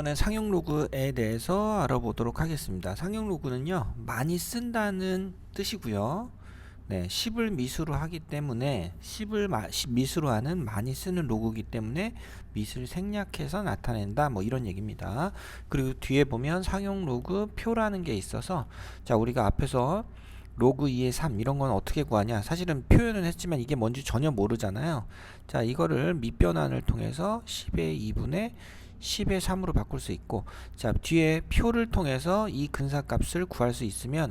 이번엔 상용 로그에 대해서 알아보도록 하겠습니다. 상용 로그는요, 많이 쓴다는 뜻이고요. 네, 10을 미수로 하기 때문에 10을 미수로 하는 많이 쓰는 로그이기 때문에 미수를 생략해서 나타낸다, 뭐 이런 얘기입니다. 그리고 뒤에 보면 상용 로그 표라는 게 있어서, 자, 우리가 앞에서 로그 2의 3 이런 건 어떻게 구하냐, 사실은 표현은 했지만 이게 뭔지 전혀 모르잖아요. 자, 이거를 밑변환을 통해서 10의 2분의 10의 3으로 바꿀 수 있고, 자, 뒤에 표를 통해서 이 근사값을 구할 수 있으면,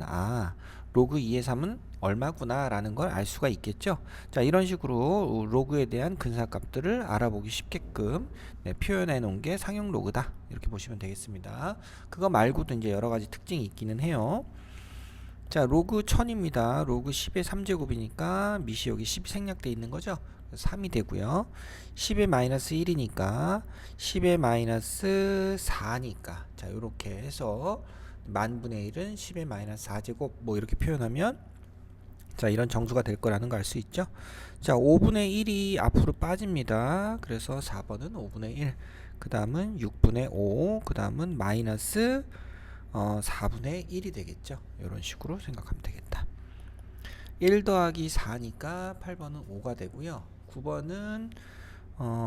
로그 2의 3은 얼마구나 라는 걸 알 수가 있겠죠. 자, 이런 식으로 로그에 대한 근사값들을 알아보기 쉽게끔 표현해 놓은 게 상용 로그다, 이렇게 보시면 되겠습니다. 그거 말고도 이제 여러 가지 특징이 있기는 해요. 자, 로그 1000입니다. 로그 10의 3제곱이니까 미시 여기 10 생략되어 있는 거죠. 3이 되고요. 10의 마이너스 1이니까 10의 마이너스 4니까, 자, 요렇게 해서 만분의 1은 10의 마이너스 4제곱, 뭐 이렇게 표현하면, 자, 이런 정수가 될 거라는 거 알 수 있죠. 자, 5분의 1이 앞으로 빠집니다. 그래서 4번은 5분의 1, 그 다음은 6분의 5, 그 다음은 마이너스 4분의 1이 되겠죠. 이런 식으로 생각하면 되겠다. 1 더하기 4니까 8번은 5가 되고요. 9번은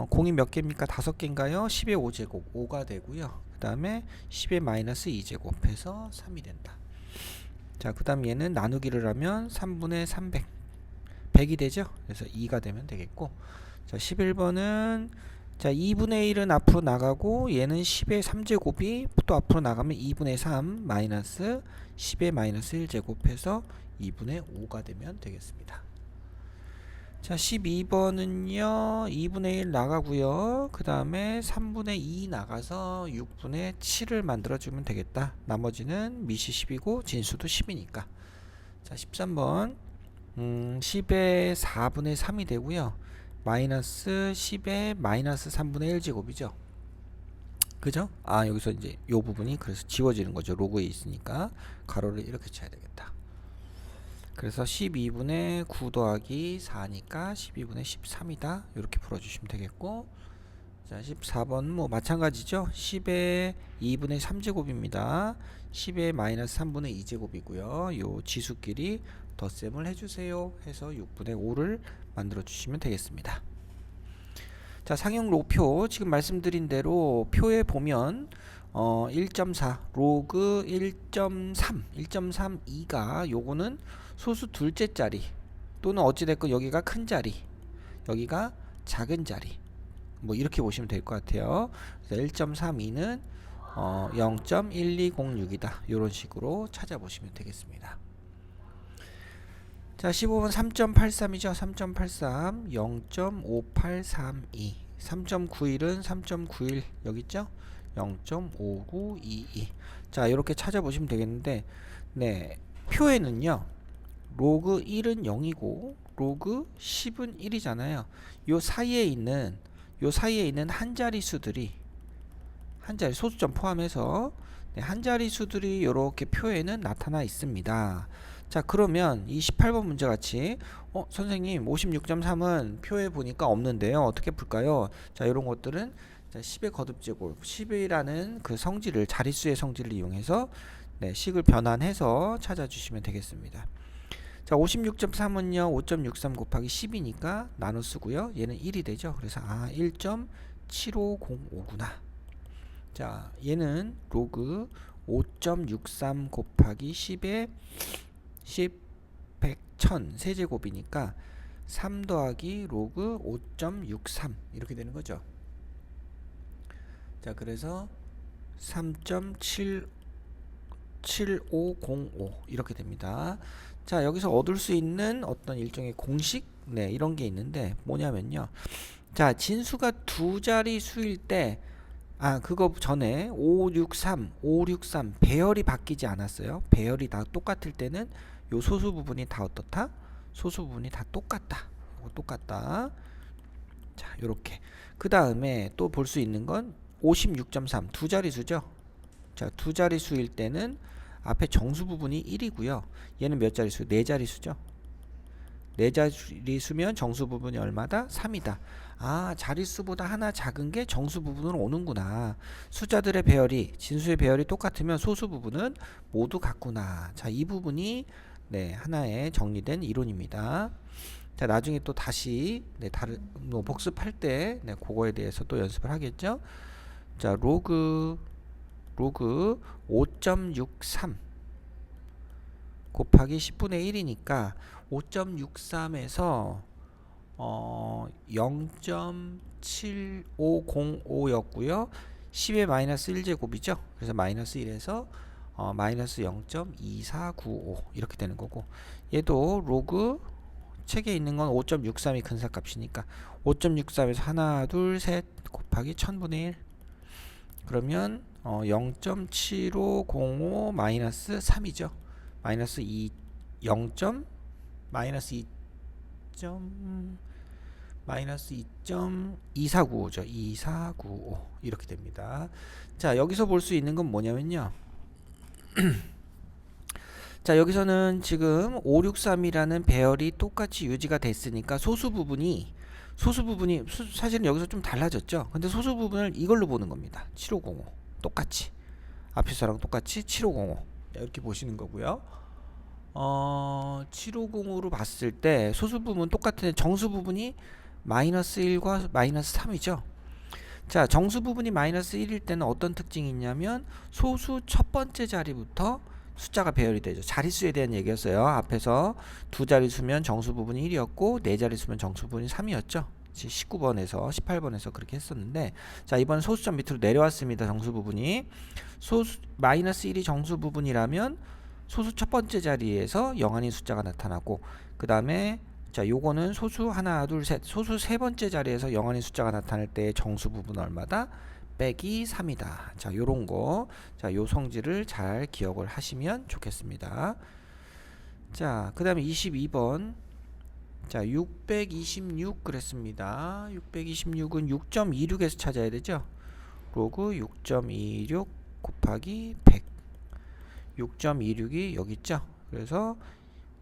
공이 몇 개입니까? 5개인가요? 10의 5제곱 5가 되고요. 그 다음에 10의 마이너스 2제곱 해서 3이 된다. 자, 그 다음 얘는 나누기를 하면 3분의 300 100이 되죠. 그래서 2가 되면 되겠고, 자, 11번은, 자, 2분의 1은 앞으로 나가고 얘는 10의 3제곱이 또 앞으로 나가면 2분의 3 마이너스 10의 마이너스 1제곱 해서 2분의 5가 되면 되겠습니다. 자, 12번은요 2분의 1 나가고요. 그 다음에 3분의 2 나가서 6분의 7을 만들어주면 되겠다. 나머지는 미시 10이고 진수도 10이니까. 자, 13번 10의 4분의 3이 되고요. 마이너스 10의 마이너스 3분의 1제곱이죠. 그죠? 여기서 이제 요 부분이 그래서 지워지는 거죠. 로그에 있으니까 가로를 이렇게 쳐야 되겠다. 그래서 12분의 9 더하기 4니까 12분의 13이다. 이렇게 풀어주시면 되겠고, 자, 14번 뭐 마찬가지죠. 10의 2분의 3제곱입니다. 10의 마이너스 3분의 2제곱이고요. 요 지수끼리 덧셈을 해주세요. 해서 6분의 5를 만들어 주시면 되겠습니다. 자, 상용 로표 지금 말씀드린 대로 표에 보면 1.4 로그 1.3 1.32가 요거는 소수 둘째 자리, 또는 어찌됐건 여기가 큰 자리, 여기가 작은 자리, 뭐 이렇게 보시면 될 것 같아요. 그래서 1.32는 0.1206이다. 이런 식으로 찾아보시면 되겠습니다. 자, 15번 3.83이죠. 3.83 0.5832, 3.91은 3.91 여기 있죠. 0.5922. 자, 이렇게 찾아보시면 되겠는데, 네, 표에는요 로그 1은 0이고 로그 10은 1이잖아요. 요 사이에 있는 한 자리 수들이, 한 자리 소수점 포함해서 한 자리 수들이 이렇게 표에는 나타나 있습니다. 자, 그러면 이 18번 문제 같이 선생님 56.3은 표에 보니까 없는데요. 어떻게 풀까요? 자, 이런 것들은 10의 거듭제곱 10이라는 그 성질을, 자릿수의 성질을 이용해서 식을 변환해서 찾아주시면 되겠습니다. 자, 56.3은요 5.63 곱하기 10이니까 나눠 쓰고요. 얘는 1이 되죠. 그래서 1.7505구나. 자, 얘는 로그 5.63 곱하기 10의 10, 100, 1000 세제곱이니까 3 더하기 로그 5.63 이렇게 되는 거죠. 자, 그래서 3.7505 이렇게 됩니다. 자, 여기서 얻을 수 있는 어떤 일종의 공식, 이런 게 있는데 뭐냐면요. 자, 진수가 두 자리 수일 때, 그거 전에 563 배열이 바뀌지 않았어요. 배열이 다 똑같을 때는 요 소수 부분이 다 어떻다? 소수 부분이 다 똑같다. 똑같다. 자, 요렇게. 그 다음에 또 볼 수 있는 건 56.3 두 자리수죠. 자, 두 자리수일 때는 앞에 정수 부분이 1이고요. 얘는 몇 자리수? 네 자리수죠. 네 자리수면 정수 부분이 얼마다? 3이다. 아, 자릿수보다 하나 작은 게 정수 부분으로 오는구나. 숫자들의 배열이, 진수의 배열이 똑같으면 소수 부분은 모두 같구나. 자, 이 부분이 네, 하나의 정리된 이론입니다. 자, 나중에 또 다시 네, 다른 뭐 복습할 때 네, 그거에 대해서 또 연습을 하겠죠. 자, 로그 5.63 곱하기 10분의 1이니까 5.63에서 0.7505였고요. 10의 마이너스 1제곱이죠. 그래서 마이너스 1에서 마이너스 0.2495 이렇게 되는 거고, 얘도 로그 책에 있는 건 5.63이 근사값이니까 5.63에서 하나 둘 셋 곱하기 1000분의 1 그러면 0.7505 마이너스 3이죠. 마이너스 2 0. 마이너스 2. 마이너스 2.2495죠. 2495 이렇게 됩니다. 자, 여기서 볼 수 있는 건 뭐냐면요. 자, 여기서는 지금 563이라는 배열이 똑같이 유지가 됐으니까 소수 부분이 사실은 여기서 좀 달라졌죠. 근데 소수 부분을 이걸로 보는 겁니다. 7505 똑같이 앞에서랑 똑같이 7505 이렇게 보시는 거고요. 7505로 봤을 때 소수 부분 똑같은 정수 부분이 마이너스 1과 마이너스 3이죠. 자, 정수 부분이 마이너스 1일 때는 어떤 특징이 있냐면 소수 첫 번째 자리부터 숫자가 배열이 되죠. 자릿수에 대한 얘기였어요. 앞에서 두 자릿수면 정수 부분이 1이었고 네 자릿수면 정수 부분이 3이었죠. 19번에서 18번에서 그렇게 했었는데, 자, 이번 소수점 밑으로 내려왔습니다. 정수 부분이 마이너스 1이 정수 부분이라면 소수 첫 번째 자리에서 0 아닌 숫자가 나타나고, 그 다음에 자, 요거는 소수 하나 둘 셋 소수 세 번째 자리에서 0 아닌 숫자가 나타날 때 정수 부분 얼마다? 빼기 3이다. 자, 요런 거. 자, 요 성질을 잘 기억을 하시면 좋겠습니다. 자, 그 다음에 22번. 자, 626 그랬습니다. 626은 6.26에서 찾아야 되죠. 로그 6.26 곱하기 100. 6.26이 여기 있죠. 그래서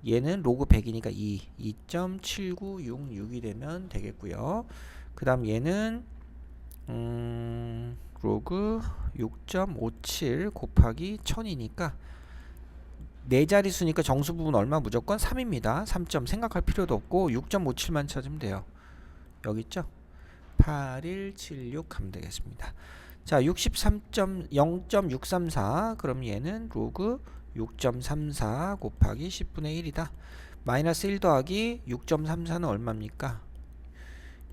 얘는 로그 100이니까 2.7966이 되면 되겠고요. 그 다음 얘는 로그 6.57 곱하기 1000이니까 네 자릿수니까 정수 부분 얼마? 무조건 3입니다. 3점 생각할 필요도 없고 6.57만 찾으면 돼요. 여기 있죠? 8176 하면 되겠습니다. 자, 63.0.634 그럼 얘는 로그 6.34 곱하기 10분의 1이다. 마이너스 1 더하기 6.34는 얼마입니까?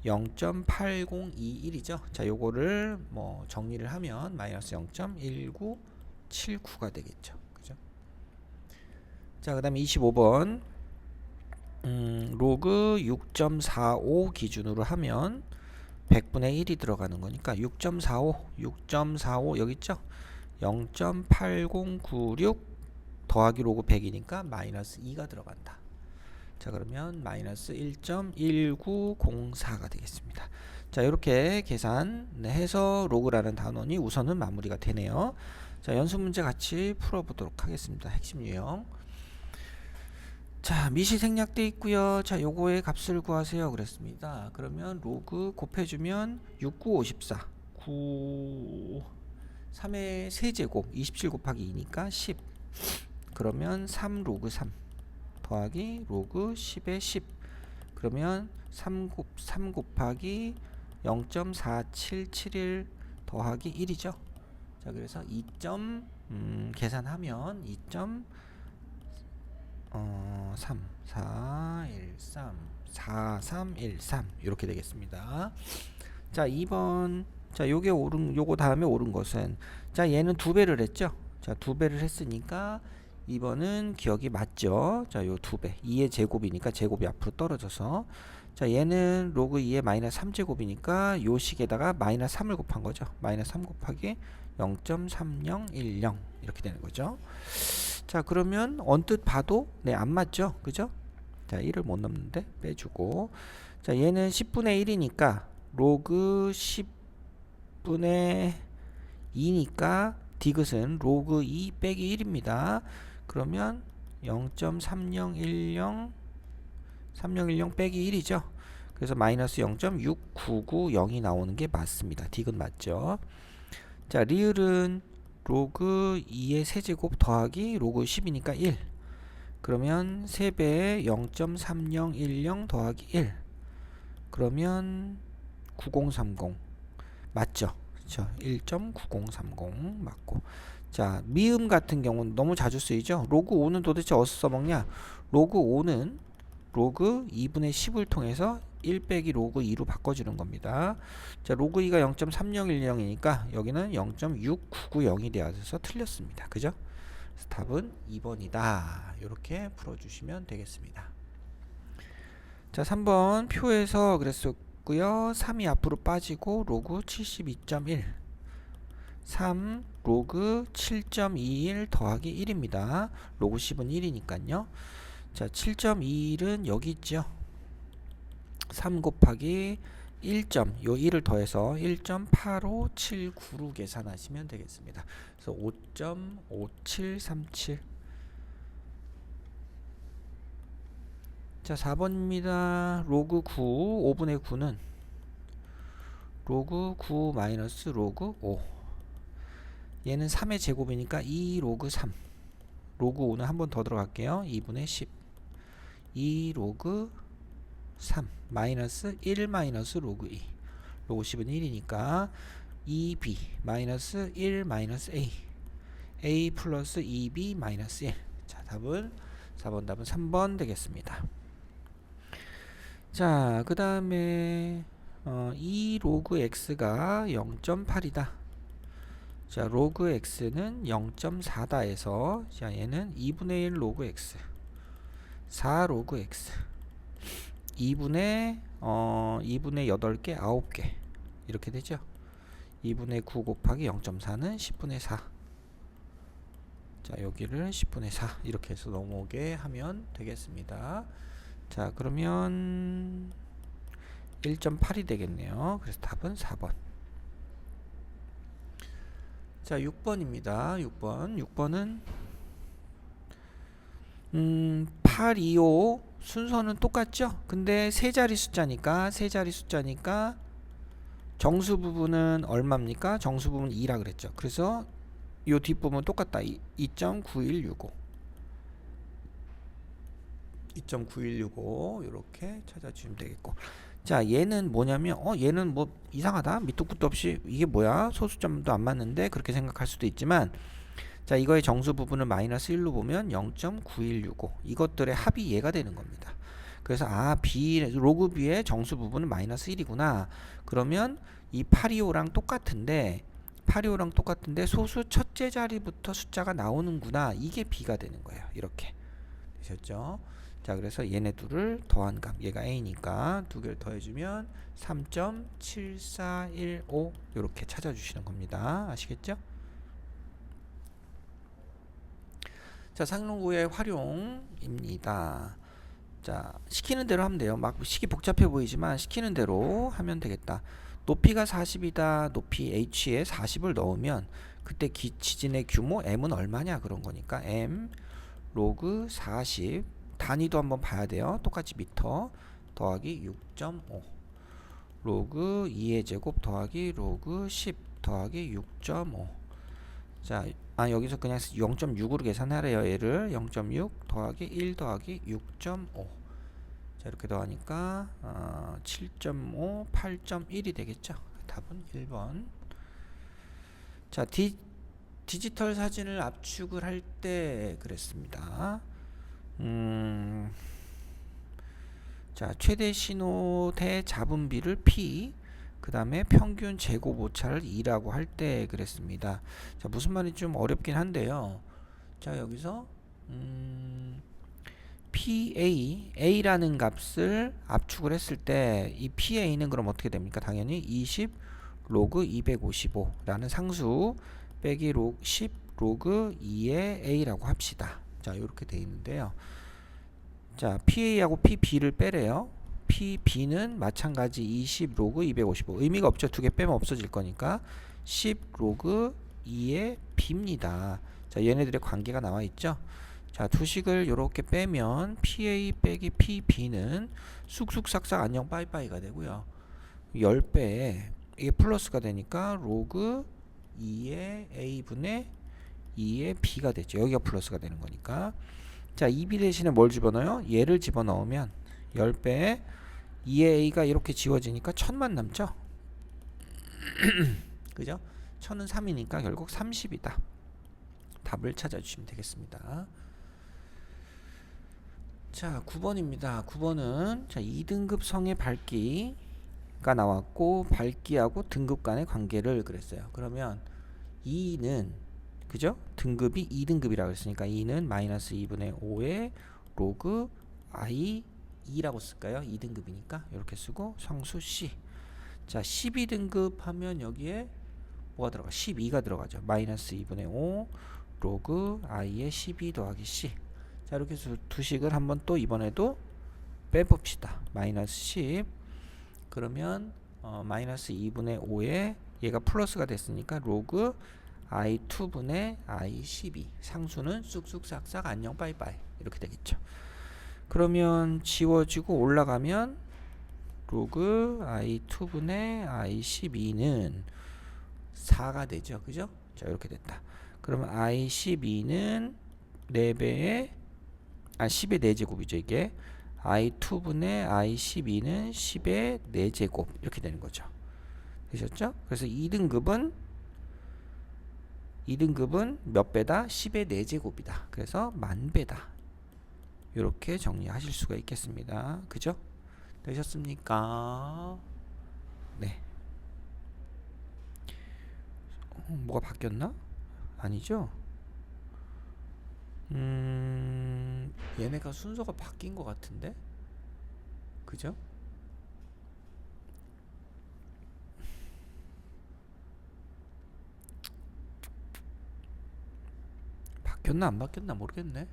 0.8021이죠. 자, 요거를 뭐 정리를 하면 마이너스 0.1979가 되겠죠. 그죠? 자, 그 다음에 25번 로그 6.45 기준으로 하면 100분의 1이 들어가는 거니까 6.45 여기 있죠? 0.8096 더하기 로그 100이니까 마이너스 2가 들어간다. 자, 그러면 마이너스 1.1904가 되겠습니다. 자, 이렇게 계산해서 로그라는 단원이 우선은 마무리가 되네요. 자, 연습 문제 같이 풀어보도록 하겠습니다. 핵심 유형. 자, 미시 생략돼 있고요. 자, 요거의 값을 구하세요 그랬습니다. 그러면 로그 곱해주면 6954 3의 세제곱 27 곱하기 2니까 10. 그러면 3 로그 3 더하기 로그 10의 10 그러면 3 곱하기 0.4771 더하기 1이죠. 자, 그래서 2. 계산하면 2.34134313 이렇게 되겠습니다. 자, 2번. 자, 요게 요거 다음에 옳은 것은, 자, 얘는 2배를 했죠. 자, 2배를 했으니까 2번은 기억이 맞죠. 자, 요 2배 2의 제곱이니까 제곱이 앞으로 떨어져서, 자, 얘는 로그 2의 마이너스 3제곱이니까 요 식에다가 마이너스 3을 곱한 거죠. 마이너스 3 곱하기 0.3010 이렇게 되는 거죠. 자, 그러면 언뜻 봐도 네, 안 맞죠. 그죠? 자, 1을 못 넘는데 빼주고, 자, 얘는 10분의 1이니까 로그 10분의 2니까 디귿은 로그 2 빼기 1입니다. 그러면 0.3010 빼기 1이죠. 그래서 마이너스 0.6990이 나오는 게 맞습니다. 딕은 맞죠. 자, 리을은 로그 2의 세제곱 더하기 로그 10이니까 1. 그러면 3배에 0.3010 더하기 1. 그러면 9030 맞죠? 그렇죠. 1.9030 맞고. 자, 미음 같은 경우는 너무 자주 쓰이죠. 로그 5는 도대체 어디서 써먹냐? 로그 5는 로그 2분의 10을 통해서 1 빼기 로그 2로 바꿔주는 겁니다. 자, 로그 2가 0.3010이니까 여기는 0.6990이 되어서 틀렸습니다. 그죠? 그래서 답은 2번이다. 이렇게 풀어주시면 되겠습니다. 자, 3번 표에서 그랬었고요. 3이 앞으로 빠지고 로그 72.1 3 로그 7.21 더하기 1입니다. 로그 10은 1이니까요. 자, 7.21은 여기 있죠. 3 곱하기 1점, 요 1을 더해서 1.8579로 계산하시면 되겠습니다. 그래서 5.5737. 자, 4번입니다. 로그 9, 5분의 9는 로그 9 마이너스 로그 5. 얘는 3의 제곱이니까 2 로그 3. 로그 5는 한 번 더 들어갈게요. 2분의 10. 2 로그 3 마이너스 1 마이너스 로그 2. 로그 10은 1이니까 2b 마이너스 1 마이너스 a. a 플러스 2b 마이너스 1. 자, 답은 4번 답은 3번 되겠습니다. 자, 그 다음에 2 로그 x가 0.8이다. 자, 로그 x는 0.4다 해서 자, 얘는 2분의 1 로그 x 4 로그 x 2분의 8개 9개 이렇게 되죠. 2분의 9 곱하기 0.4는 10분의 4. 자, 여기를 10분의 4 이렇게 해서 넘어오게 하면 되겠습니다. 자, 그러면 1.8이 되겠네요. 그래서 답은 4번. 자, 6번입니다. 6번은 825 순서는 똑같죠? 근데 세 자리 숫자니까 정수 부분은 얼마입니까? 정수 부분 2라 그랬죠. 그래서 요 뒷부분 똑같다. 2.9165 이렇게 찾아주시면 되겠고. 자, 얘는 뭐냐면 얘는 뭐 이상하다. 밑도 끝도 없이 이게 뭐야? 소수점도 안 맞는데 그렇게 생각할 수도 있지만 자, 이거의 정수 부분을 마이너스 1로 보면 0.9165 이것들의 합이 얘가 되는 겁니다. 그래서 b 로그 b의 정수 부분은 마이너스 1이구나. 그러면 이 825랑 똑같은데 소수 첫째 자리부터 숫자가 나오는구나. 이게 b가 되는 거예요. 이렇게 되셨죠? 자, 그래서 얘네 둘을 더한 값, 얘가 a니까 두 개를 더해주면 3.7415 이렇게 찾아주시는 겁니다. 아시겠죠? 자, 상용구의 활용입니다. 자, 시키는 대로 하면 돼요. 막 식이 복잡해 보이지만 시키는 대로 하면 되겠다. 높이가 40이다. 높이 h에 40을 넣으면 그때 지진의 규모 m은 얼마냐 그런 거니까 m 로그 40 단위도 한번 봐야 돼요. 똑같이 미터 더하기 6.5 로그 2의 제곱 더하기 로그 10 더하기 6.5. 자, 여기서 그냥 0.6으로 계산하래요. 얘를 0.6 더하기 1 더하기 6.5. 자, 이렇게 더하니까 7.5 8.1이 되겠죠. 답은 1번. 자, 디지털 사진을 압축을 할 때 그랬습니다. 자, 최대 신호 대 잡음비를 P, 그 다음에 평균 제곱 오차를 2라고 할 때 그랬습니다. 자, 무슨 말인지 좀 어렵긴 한데요. 자, 여기서 A라는 값을 압축을 했을 때 이 PA는 그럼 어떻게 됩니까? 당연히 20 로그 255라는 상수 빼기 10 로그 2의 A라고 합시다. 자, 이렇게 되어 있는데요. 자, PA하고 PB를 빼래요. PB는 마찬가지 20 로그 255. 의미가 없죠. 두 개 빼면 없어질 거니까 10 로그 2의 B입니다. 자, 얘네들의 관계가 나와 있죠. 자, 두식을 이렇게 빼면 PA 빼기 PB는 쑥쑥싹싹 안녕 빠이빠이가 되고요. 10배에 이게 플러스가 되니까 로그 2의 A분의 2의 B가 되죠. 여기가 플러스가 되는 거니까. 자, 2B 대신에 뭘 집어넣어요? 얘를 집어넣으면 10배에 2의 A가 이렇게 지워지니까 1000만 남죠? 그죠? 1000은 3이니까 결국 30이다. 답을 찾아주시면 되겠습니다. 자, 9번입니다. 9번은 자, 2등급 성의 밝기가 나왔고 밝기하고 등급 간의 관계를 그랬어요. 그러면 2는 그죠? 등급이 2등급이라고 했으니까 2는 마이너스 2분의 5의 로그 I 2라고 쓸까요? 2등급이니까 이렇게 쓰고 성수 C. 자, 12등급 하면 여기에 뭐가 들어가? 12가 들어가죠. 마이너스 2분의 5 로그 I의 12 더하기 C. 자, 이렇게 해서 두식을 한번 또 이번에도 빼봅시다. 마이너스 10. 그러면 마이너스 2분의 5에 얘가 플러스가 됐으니까 로그 I2분의 I12. 상수는 쑥쑥 싹싹 안녕 빠이빠이 이렇게 되겠죠. 그러면 지워지고 올라가면 로그 I2분의 I12는 4가 되죠. 그죠? 자, 이렇게 됐다. 그러면 I12는 4배의 10의 4제곱이죠. 이게 I2분의 I12는 10의 4제곱 이렇게 되는 거죠. 되셨죠? 그래서 2등급은 몇 배다? 10의 4제곱이다. 그래서 만배다. 이렇게 정리하실 수가 있겠습니다. 그죠? 되셨습니까? 네. 뭐가 바뀌었나? 아니죠? 얘네가 순서가 바뀐 것 같은데? 그죠? 바뀌었나 안 바뀌었나 모르겠네.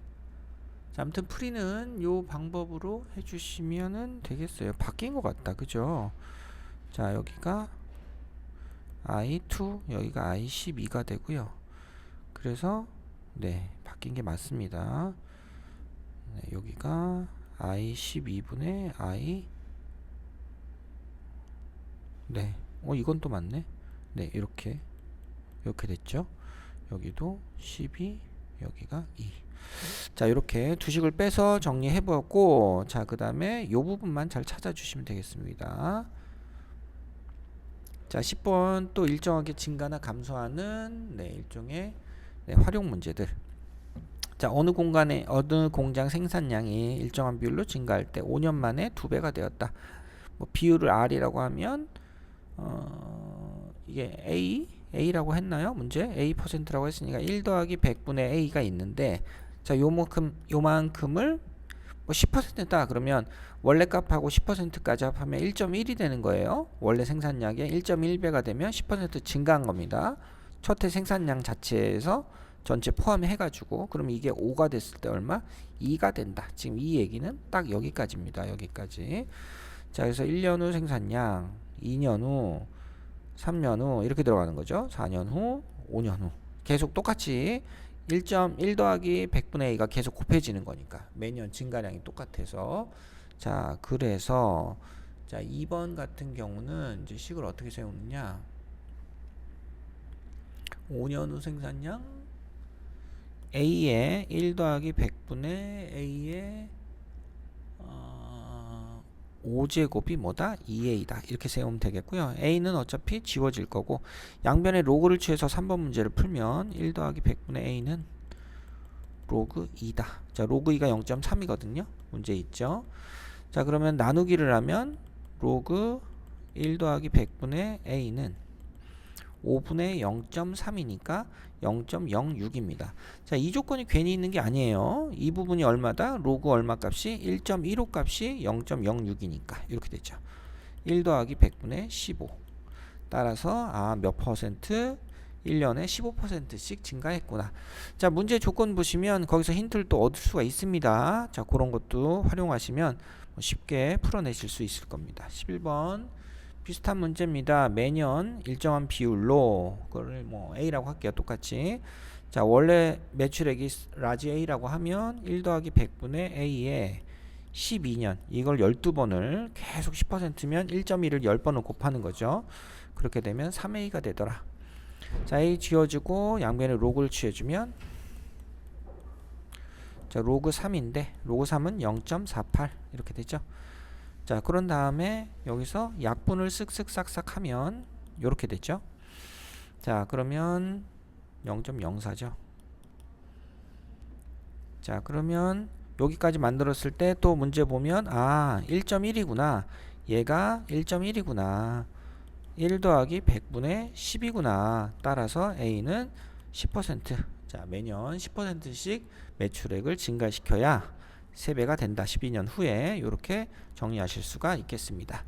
자, 아무튼 풀이는 요 방법으로 해주시면은 되겠어요. 바뀐 것 같다. 그죠? 자, 여기가 I2 여기가 I12가 되고요. 그래서 네, 바뀐 게 맞습니다. 네, 여기가 I12분의 I 네, 이건 또 맞네. 네, 이렇게 됐죠. 여기도 12 여기가 2. 자, 이렇게 두식을 빼서 정리해 보았고, 자, 그 다음에 요 부분만 잘 찾아주시면 되겠습니다. 자, 10번 또 일정하게 증가나 감소하는 네, 일종의 네, 활용 문제들. 자, 어느 공장 생산량이 일정한 비율로 증가할 때 5년 만에 2배가 되었다. 뭐 비율을 R이라고 하면 이게 A라고 했나요? 문제 A%라고 했으니까 1 더하기 100분의 A가 있는데, 자, 요만큼을 뭐 10%다 그러면 원래 값하고 10%까지 합하면 1.1이 되는 거예요. 원래 생산량의 1.1배가 되면 10% 증가한 겁니다. 첫 해 생산량 자체에서 전체 포함해 가지고, 그럼 이게 5가 됐을 때 얼마? 2가 된다. 지금 이 얘기는 딱 여기까지입니다. 여기까지. 자, 그래서 1년 후 생산량, 2년 후, 3년 후 이렇게 들어가는 거죠. 4년 후, 5년 후. 계속 똑같이 1.1 더하기 100분의 A가 계속 곱해지는 거니까 매년 증가량이 똑같아서. 자, 그래서 자, 2번 같은 경우는 이제 식을 어떻게 세우느냐? 5년 후 생산량 A의 1 더하기 100분의 A의 5제곱이 뭐다? 2A다. 이렇게 세우면 되겠고요. A는 어차피 지워질 거고, 양변에 로그를 취해서 3번 문제를 풀면 1 더하기 100분의 A는 로그 2다. 자, 로그 2가 0.3이거든요. 문제 있죠. 자, 그러면 나누기를 하면 로그 1 더하기 100분의 A는 5분의 0.3이니까 0.06입니다. 자, 이 조건이 괜히 있는 게 아니에요. 이 부분이 얼마다? 로그 얼마 값이? 1.15 값이 0.06이니까 이렇게 되죠. 1 더하기 100분의 15. 따라서 몇 퍼센트? 1년에 15%씩 증가했구나. 자, 문제 조건 보시면 거기서 힌트를 또 얻을 수가 있습니다. 자, 그런 것도 활용하시면 쉽게 풀어내실 수 있을 겁니다. 11번 비슷한 문제입니다. 매년 일정한 비율로, 그걸 뭐 A라고 할게요. 똑같이. 자, 원래 매출액이 라지 A라고 하면 1 더하기 100분의 A에 12년, 이걸 12번을 계속 10%면 1.1을 10번을 곱하는 거죠. 그렇게 되면 3A가 되더라. 자, A 지워주고 양변에 로그를 취해주면, 자, 로그 3인데 로그 3은 0.48 이렇게 되죠. 자, 그런 다음에 여기서 약분을 쓱쓱 싹싹 하면 이렇게 되죠. 자, 그러면 0.04죠. 자, 그러면 여기까지 만들었을 때 또 문제 보면 1.1이구나. 얘가 1.1이구나. 1 더하기 100분의 10이구나. 따라서 A는 10%. 자, 매년 10%씩 매출액을 증가시켜야 3배가 된다. 12년 후에 이렇게 정리하실 수가 있겠습니다.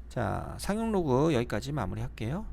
자, 상용 로그 여기까지 마무리할게요.